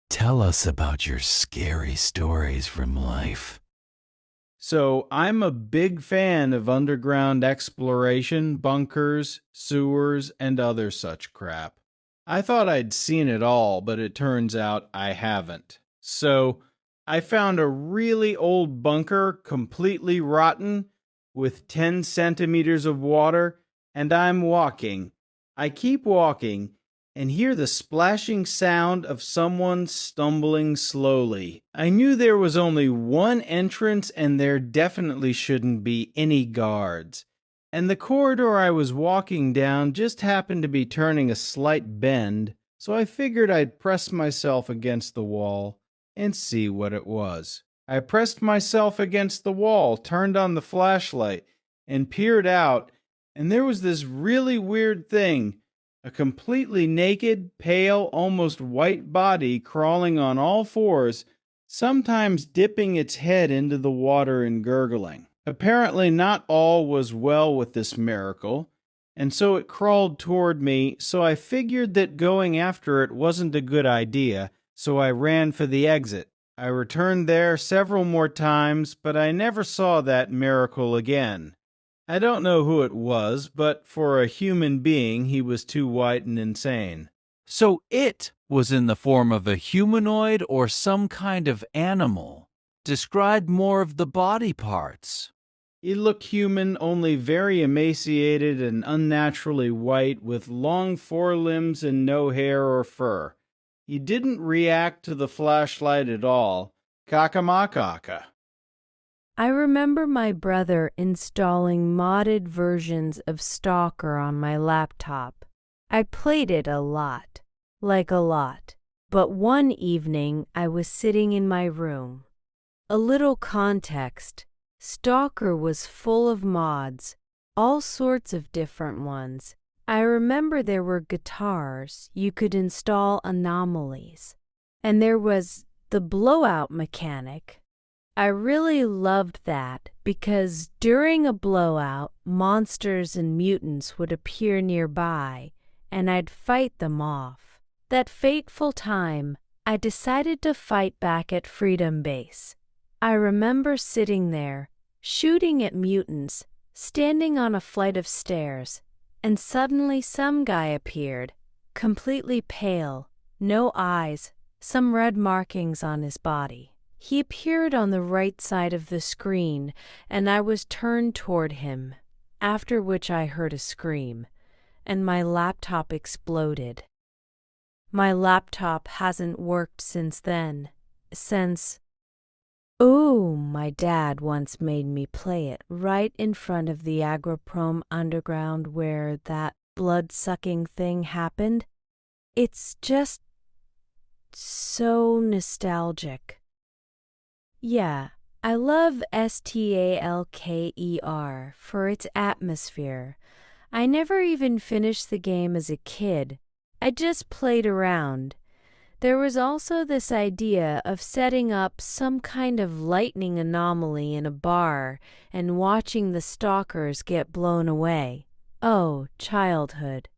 Tell us about your scary stories from life. So, I'm a big fan of underground exploration, bunkers, sewers, and other such crap. I thought I'd seen it all, but it turns out I haven't. So, I found a really old bunker, completely rotten, with 10 centimeters of water, and I'm walking. I keep walking and hear the splashing sound of someone stumbling slowly. I knew there was only one entrance and there definitely shouldn't be any guards. And the corridor I was walking down just happened to be turning a slight bend, so I figured I'd press myself against the wall and see what it was. I pressed myself against the wall, turned on the flashlight, and peered out, and there was this really weird thing, a completely naked, pale, almost white body crawling on all fours, sometimes dipping its head into the water and gurgling. Apparently, not all was well with this miracle, and so it crawled toward me, so I figured that going after it wasn't a good idea, so I ran for the exit. I returned there several more times, but I never saw that miracle again. I don't know who it was, but for a human being, he was too white and insane. So it was in the form of a humanoid or some kind of animal. Describe more of the body parts. He looked human, only very emaciated and unnaturally white, with long forelimbs and no hair or fur. He didn't react to the flashlight at all. Kakamakaka. I remember my brother installing modded versions of Stalker on my laptop. I played it a lot, like a lot. But one evening I was sitting in my room. A little context. Stalker was full of mods, all sorts of different ones. I remember there were guitars, you could install anomalies, and there was the blowout mechanic. I really loved that because during a blowout, monsters and mutants would appear nearby, and I'd fight them off. That fateful time, I decided to fight back at Freedom Base. I remember sitting there, shooting at mutants, standing on a flight of stairs, and suddenly some guy appeared, completely pale, no eyes, some red markings on his body. He appeared on the right side of the screen, and I was turned toward him, after which I heard a scream, and my laptop exploded. My laptop hasn't worked since then, Oh, my dad once made me play it right in front of the Agroprom Underground where that blood-sucking thing happened. It's just so nostalgic. Yeah, I love Stalker for its atmosphere. I never even finished the game as a kid. I just played around. There was also this idea of setting up some kind of lightning anomaly in a bar and watching the stalkers get blown away. Oh, childhood.